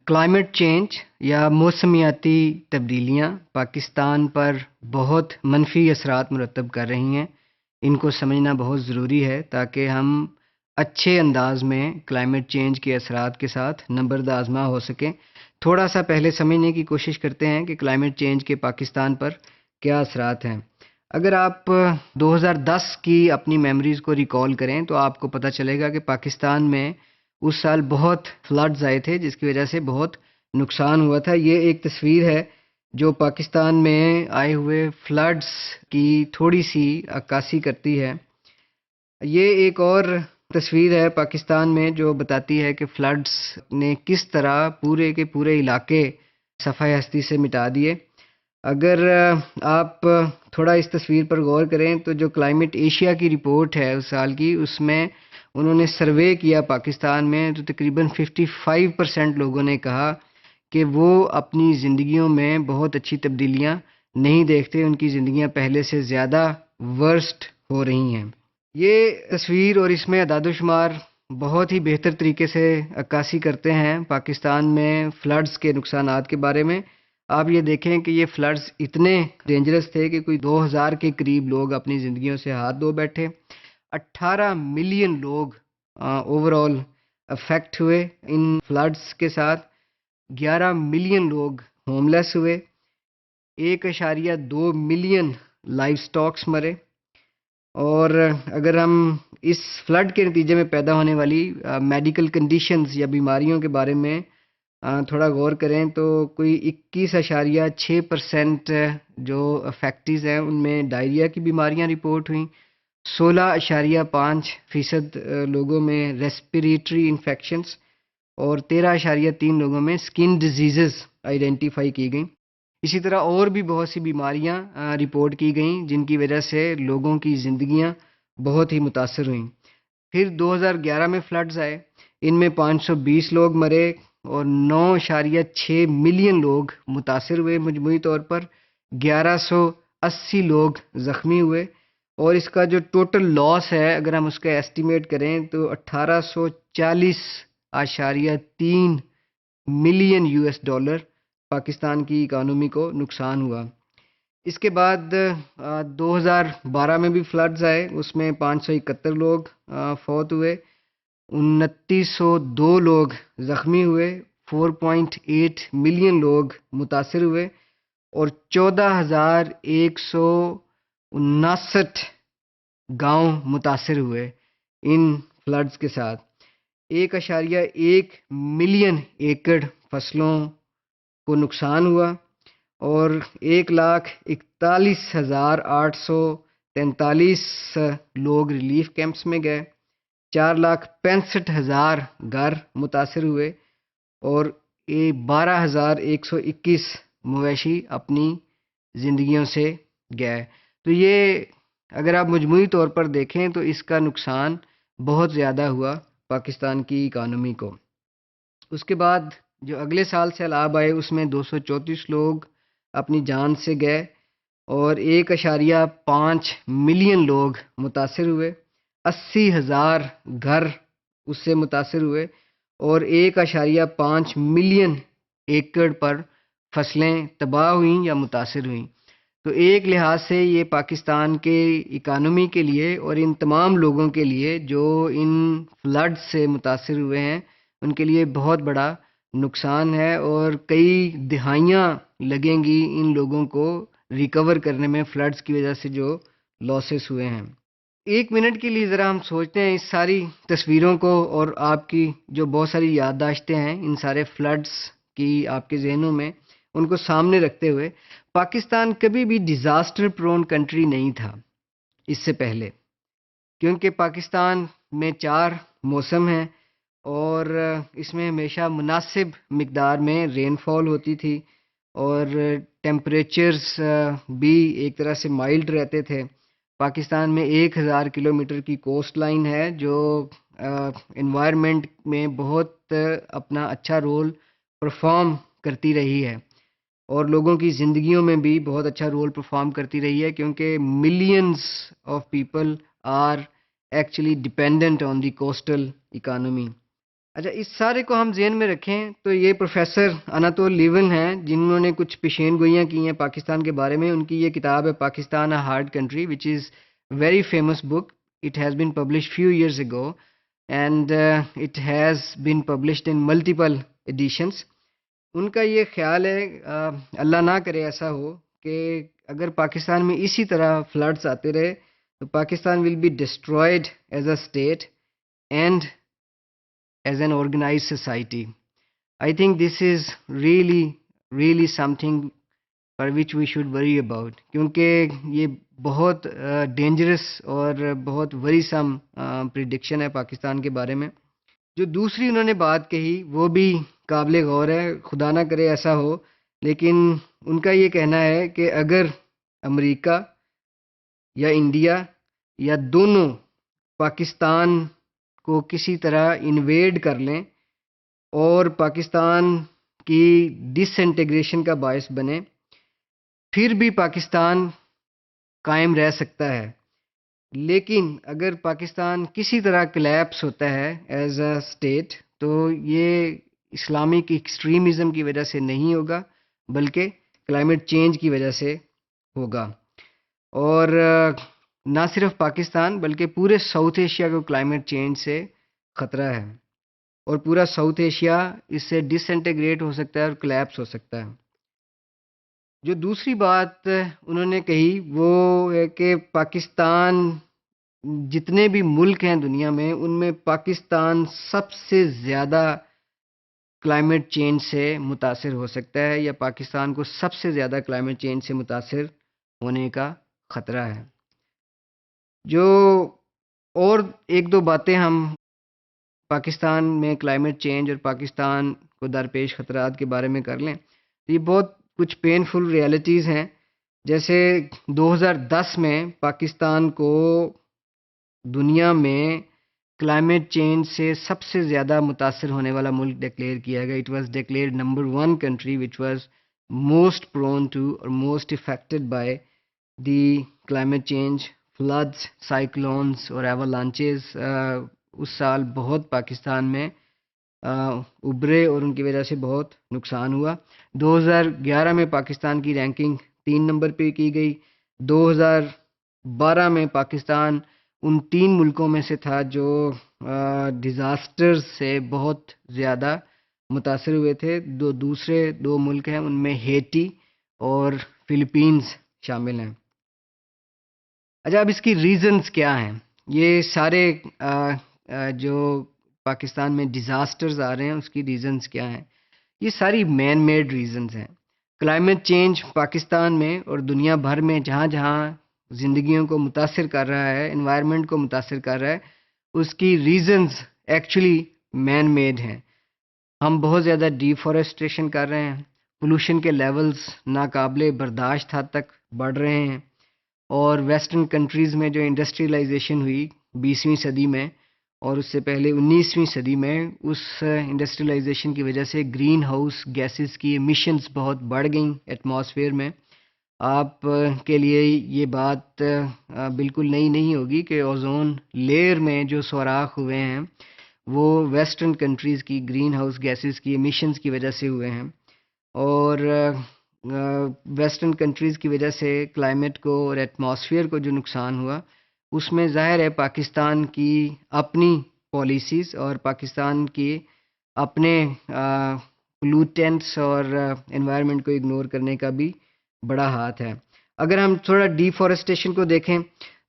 Climate change یا موسمیاتی تبدیلیاں پاکستان پر بہت منفی اثرات مرتب کر رہی ہیں۔ ان کو سمجھنا بہت ضروری ہے تاکہ ہم اچھے انداز میں کلائمیٹ چینج کے اثرات کے ساتھ نبرد آزما ہو سکیں۔ تھوڑا سا پہلے سمجھنے کی کوشش کرتے ہیں کہ کلائمیٹ چینج کے پاکستان پر کیا اثرات ہیں۔ اگر آپ 2010 کی اپنی میموریز کو ریکال کریں تو آپ کو پتہ چلے گا کہ پاکستان میں اس سال بہت فلڈز آئے تھے جس کی وجہ سے بہت نقصان ہوا تھا۔ یہ ایک تصویر ہے جو پاکستان میں آئے ہوئے فلڈز کی تھوڑی سی عکاسی کرتی ہے۔ یہ ایک اور تصویر ہے پاکستان میں جو بتاتی ہے کہ فلڈز نے کس طرح پورے کے پورے علاقے صفحہ ہستی سے مٹا دیے۔ اگر آپ تھوڑا اس تصویر پر غور کریں تو جو کلائمیٹ ایشیا کی رپورٹ ہے اس سال کی، اس میں انہوں نے سروے کیا پاکستان میں تو تقریباً 55% لوگوں نے کہا کہ وہ اپنی زندگیوں میں بہت اچھی تبدیلیاں نہیں دیکھتے، ان کی زندگیاں پہلے سے زیادہ ورسٹ ہو رہی ہیں۔ یہ تصویر اور اس میں اعداد و شمار بہت ہی بہتر طریقے سے عکاسی کرتے ہیں پاکستان میں فلڈز کے نقصانات کے بارے میں۔ آپ یہ دیکھیں کہ یہ فلڈز اتنے ڈینجرس تھے کہ کوئی 2000 کے قریب لوگ اپنی زندگیوں سے ہاتھ دھو بیٹھے۔ 18 ملین لوگ اوور آل افیکٹ ہوئے ان فلڈز کے ساتھ۔ 11 ملین لوگ ہوم لیس ہوئے۔ 1.2 ملین لائف سٹاکس مرے۔ اور اگر ہم اس فلڈ کے نتیجے میں پیدا ہونے والی میڈیکل کنڈیشنز یا بیماریوں کے بارے میں تھوڑا غور کریں تو کوئی 21.6% جو افیکٹیز ہیں ان میں ڈائریا کی بیماریاں رپورٹ ہوئیں۔ 16.5% لوگوں میں ریسپیریٹری انفیکشنز اور 13.3 لوگوں میں سکن ڈیزیزز آئیڈینٹیفائی کی گئیں۔ اسی طرح اور بھی بہت سی بیماریاں رپورٹ کی گئیں جن کی وجہ سے لوگوں کی زندگیاں بہت ہی متاثر ہوئیں۔ پھر 2011 میں فلڈز آئے، ان میں 520 لوگ مرے اور 9.6 ملین لوگ متاثر ہوئے مجموعی طور پر۔ 1180 لوگ زخمی ہوئے اور اس کا جو ٹوٹل لاس ہے اگر ہم اس کا ایسٹیمیٹ کریں تو 1840.3 ملین $US پاکستان کی اکانومی کو نقصان ہوا۔ اس کے بعد 2012 میں بھی فلڈز آئے، اس میں 571 لوگ فوت ہوئے، 2902 لوگ زخمی ہوئے، 4.8 ملین لوگ متاثر ہوئے اور 14,159 گاؤں متاثر ہوئے ان فلڈز کے ساتھ۔ 1.1 ملین ایکڑ فصلوں کو نقصان ہوا اور 1,41,843 لوگ ریلیف کیمپس میں گئے۔ 4,65,000 گھر متاثر ہوئے اور 12,121 مویشی اپنی زندگیوں سے گئے۔ تو یہ اگر آپ مجموعی طور پر دیکھیں تو اس کا نقصان بہت زیادہ ہوا پاکستان کی اکانومی کو۔ اس کے بعد جو اگلے سال سیلاب آئے اس میں 234 لوگ اپنی جان سے گئے اور 1.5 ملین لوگ متاثر ہوئے۔ 80,000 گھر اس سے متاثر ہوئے اور 1.5 ملین ایکڑ پر فصلیں تباہ ہوئیں یا متاثر ہوئیں۔ تو ایک لحاظ سے یہ پاکستان کے اکانومی کے لیے اور ان تمام لوگوں کے لیے جو ان فلڈ سے متاثر ہوئے ہیں ان کے لیے بہت بڑا نقصان ہے اور کئی دہائیاں لگیں گی ان لوگوں کو ریکور کرنے میں فلڈز کی وجہ سے جو لاسز ہوئے ہیں۔ ایک منٹ کے لیے ذرا ہم سوچتے ہیں اس ساری تصویروں کو اور آپ کی جو بہت ساری یادداشتیں ہیں ان سارے فلڈز کی آپ کے ذہنوں میں، ان کو سامنے رکھتے ہوئے پاکستان کبھی بھی ڈیزاسٹر پرون کنٹری نہیں تھا اس سے پہلے، کیونکہ پاکستان میں 4 موسم ہیں اور اس میں ہمیشہ مناسب مقدار میں رین فال ہوتی تھی اور ٹیمپریچرز بھی ایک طرح سے مائلڈ رہتے تھے۔ پاکستان میں 1000 کلومیٹر کی کوسٹ لائن ہے جو انوائرمنٹ میں بہت اپنا اچھا رول پرفارم کرتی رہی ہے اور لوگوں کی زندگیوں میں بھی بہت اچھا رول پرفارم کرتی رہی ہے کیونکہ millions of people are actually dependent on the coastal economy. اچھا، اس سارے کو ہم ذہن میں رکھیں تو یہ پروفیسر اناتول لیون ہیں جنہوں نے کچھ پیشین گوئیاں کی ہیں پاکستان کے بارے میں. ان کی یہ کتاب ہے Pakistan a hard country which is very famous book. It has been published few years ago and it has been published in multiple editions. ان کا یہ خیال ہے اللہ نہ کرے ایسا ہو کہ اگر پاکستان میں اسی طرح فلڈز آتے رہے تو Pakistan will be destroyed as a state and as an organized society. I think this is really something for which we should worry about, کیونکہ یہ بہت ڈینجرس اور بہت ورسم پریڈکشن ہے پاکستان کے بارے میں. جو دوسری انہوں نے بات کہی وہ بھی قابل غور ہے، خدا نہ کرے ایسا ہو، لیکن ان کا یہ کہنا ہے کہ اگر امریکہ یا انڈیا یا دونوں پاکستان کو کسی طرح انویڈ کر لیں اور پاکستان کی ڈس انٹیگریشن کا باعث بنے، پھر بھی پاکستان قائم رہ سکتا ہے. لیکن اگر پاکستان کسی طرح کلیپس ہوتا ہے ایز اے اسٹیٹ تو یہ اسلامک ایکسٹریمزم کی وجہ سے نہیں ہوگا بلکہ کلائمیٹ چینج کی وجہ سے ہوگا. اور نہ صرف پاکستان بلکہ پورے ساؤتھ ایشیا کو کلائمیٹ چینج سے خطرہ ہے، اور پورا ساؤتھ ایشیا اس سے ڈس انٹیگریٹ ہو سکتا ہے اور کلیپس ہو سکتا ہے. جو دوسری بات انہوں نے کہی وہ ہے کہ پاکستان، جتنے بھی ملک ہیں دنیا میں ان میں پاکستان سب سے زیادہ کلائمیٹ چینج سے متاثر ہو سکتا ہے، یا پاکستان کو سب سے زیادہ کلائمیٹ چینج سے متاثر ہونے کا خطرہ ہے. جو اور ایک دو باتیں ہم پاکستان میں کلائمیٹ چینج اور پاکستان کو درپیش خطرات کے بارے میں کر لیں، یہ بہت کچھ پینفل ریالٹیز ہیں. جیسے 2010 میں پاکستان کو دنیا میں کلائمیٹ چینج سے سب سے زیادہ متاثر ہونے والا ملک ڈکلیئر کیا گیا. It was declared number 1 country وچ واز موسٹ پرون ٹو اور most affected by the climate change. Floods, cyclones اور ایولانچز اس سال بہت پاکستان میں ابھرے اور ان کی وجہ سے بہت نقصان ہوا. 2011 میں پاکستان کی رینکنگ 3 نمبر پہ کی گئی. 2012 میں پاکستان ان 3 ملکوں میں سے تھا جو ڈیزاسٹر سے بہت زیادہ متاثر ہوئے تھے. دوسرے 2 ملک ہیں، ان میں ہیٹی اور فلپینز شامل ہیں. اچھا، اب اس کی ریزنز کیا ہیں؟ یہ سارے جو پاکستان میں ڈیزاسٹرز آ رہے ہیں اس کی ریزنز کیا ہیں؟ یہ ساری مین میڈ ریزنز ہیں. کلائمیٹ چینج پاکستان میں اور دنیا بھر میں جہاں جہاں زندگیوں کو متاثر کر رہا ہے، انوائرمنٹ کو متاثر کر رہا ہے، اس کی ریزنز ایکچولی مین میڈ ہیں. ہم بہت زیادہ ڈیفارسٹریشن کر رہے ہیں، پولوشن کے لیولز ناقابل برداشت حد تک بڑھ رہے ہیں، اور ویسٹرن کنٹریز میں جو انڈسٹریلائزیشن ہوئی 20ویں صدی میں اور اس سے پہلے 19ویں صدی میں، اس انڈسٹریلائزیشن کی وجہ سے گرین ہاؤس گیسز کی ایمیشنز بہت بڑھ گئیں ایٹماسفیئر میں. آپ کے لیے یہ بات بالکل نئی نہیں ہوگی کہ اوزون لیئر میں جو سوراخ ہوئے ہیں وہ ویسٹرن کنٹریز کی گرین ہاؤس گیسز کی ایمیشنز کی وجہ سے ہوئے ہیں. اور ویسٹرن کنٹریز کی وجہ سے کلائمیٹ کو اور ایٹماسفیئر کو جو نقصان ہوا اس میں ظاہر ہے پاکستان کی اپنی پالیسیز اور پاکستان کی اپنے پولوٹینٹس اور انوائرمنٹ کو اگنور کرنے کا بھی بڑا ہاتھ ہے. اگر ہم تھوڑا ڈیفارسٹیشن کو دیکھیں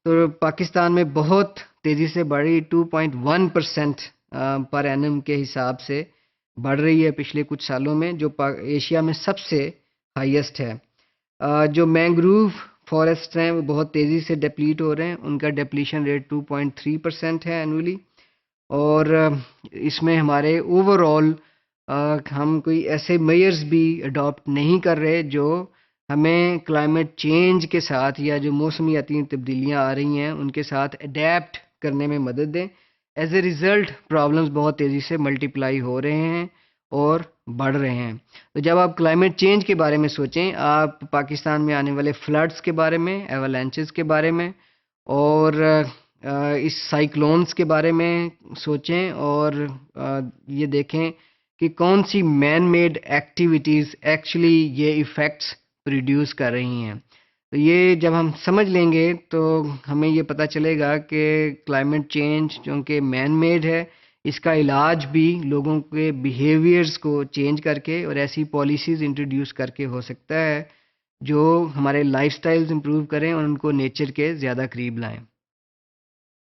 تو پاکستان میں بہت تیزی سے بڑھ رہی، 2.1% پر اینم کے حساب سے بڑھ رہی ہے پچھلے کچھ سالوں میں، جو ایشیا میں سب سے ہائیسٹ ہے. جو مینگروو فارسٹ ہیں وہ بہت تیزی سے ڈپلیٹ ہو رہے ہیں، ان کا ڈپلیشن ریٹ 2.3% ہے اینولی. اور اس میں ہمارے اوور آل ہم کوئی ایسے میئرز بھی اڈاپٹ نہیں کر رہے جو ہمیں کلائمیٹ چینج کے ساتھ یا جو موسمیاتی تبدیلیاں آ رہی ہیں ان کے ساتھ اڈیپٹ کرنے میں مدد دیں. ایز اے ریزلٹ پرابلمز بہت تیزی سے ملٹیپلائی ہو رہے ہیں اور بڑھ رہے ہیں. تو جب آپ کلائمیٹ چینج کے بارے میں سوچیں، آپ پاکستان میں آنے والے فلڈز کے بارے میں، ایولانچز کے بارے میں، اور اس سائیکلونز کے بارے میں سوچیں اور یہ دیکھیں کہ کون سی مین میڈ ایکٹیویٹیز ایکچولی یہ ایفیکٹس پروڈیوس کر رہی ہیں. تو یہ جب ہم سمجھ لیں گے تو ہمیں یہ پتہ چلے گا کہ کلائمیٹ چینج چونکہ مین میڈ ہے، اس کا علاج بھی لوگوں کے بیہیویئرز کو چینج کر کے اور ایسی پالیسیز انٹروڈیوس کر کے ہو سکتا ہے جو ہمارے لائف سٹائلز امپروو کریں اور ان کو نیچر کے زیادہ قریب لائیں.